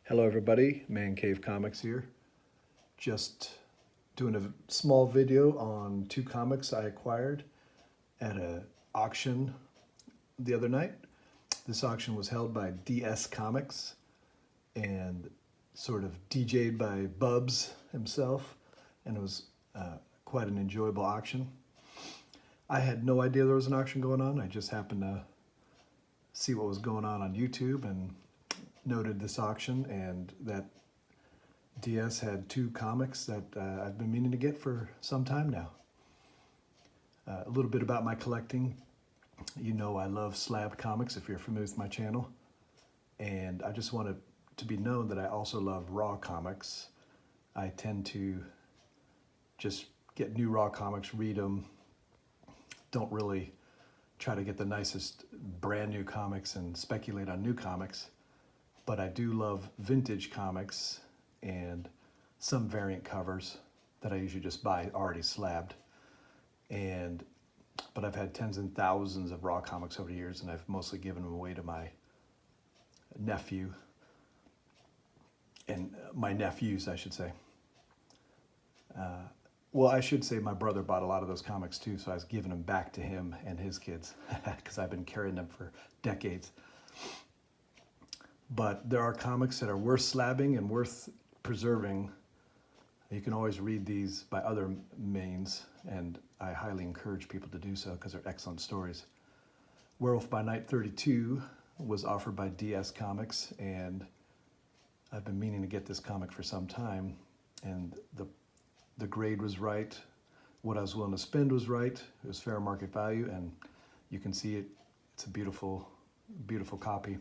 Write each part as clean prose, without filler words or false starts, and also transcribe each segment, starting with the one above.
Hello everybody, Man Cave Comics here. Just doing a small video on two comics I acquired at an auction the other night. This auction was held by DS Comics and sort of DJ'd by Bubs himself, and it was quite an enjoyable auction. I had no idea there was an auction going on. I just happened to see what was going on YouTube and noted this auction, and that DS had two comics that I've been meaning to get for some time now. A little bit about my collecting. You know I love slab comics if you're familiar with my channel, and I just wanted to be known that I also love raw comics. I tend to just get new raw comics, read them, don't really try to get the nicest brand new comics and speculate on new comics. But I do love vintage comics and some variant covers that I usually just buy already slabbed. But I've had tens and thousands of raw comics over the years, and I've mostly given them away to my nephew and my nephews, I should say. Well, I should say my brother bought a lot of those comics too, so I was giving them back to him and his kids because I've been carrying them for decades. But there are comics that are worth slabbing and worth preserving. You can always read these by other means, and I highly encourage people to do so because they're excellent stories. Werewolf by Night 32 was offered by DS Comics, and I've been meaning to get this comic for some time, and the grade was right, what I was willing to spend was right, it was fair market value, and you can see it. It's a beautiful, beautiful copy,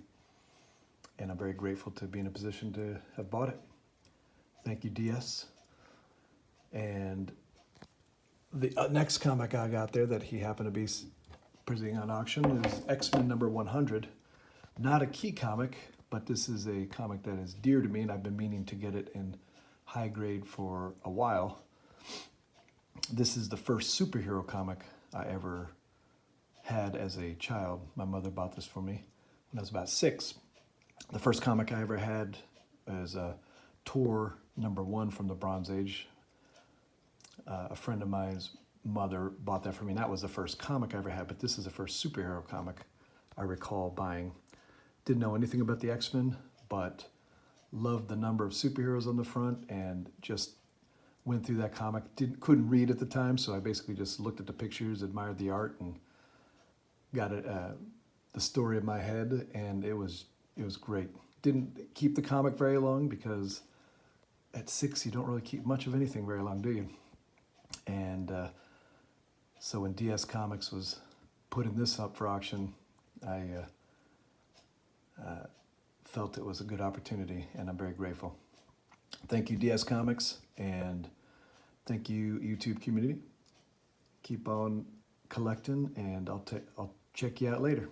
and I'm very grateful to be in a position to have bought it. Thank you, DS. And the next comic I got there that he happened to be presenting on auction is X-Men number 100. Not a key comic, but this is a comic that is dear to me, and I've been meaning to get it in high grade for a while. This is the first superhero comic I ever had as a child. My mother bought this for me when I was about 6. The first comic I ever had is Thor number 1 from the Bronze Age. A friend of mine's mother bought that for me, and that was the first comic I ever had, but this is the first superhero comic I recall buying. Didn't know anything about the X-Men, but loved the number of superheroes on the front and just went through that comic. Couldn't read at the time, so I basically just looked at the pictures, admired the art, and got the story in my head, and it was great. Didn't keep the comic very long because at 6 you don't really keep much of anything very long, do you? And so when DS Comics was putting this up for auction, I felt it was a good opportunity, and I'm very grateful. Thank you, DS Comics, and thank you, YouTube community. Keep on collecting, and I'll check you out later.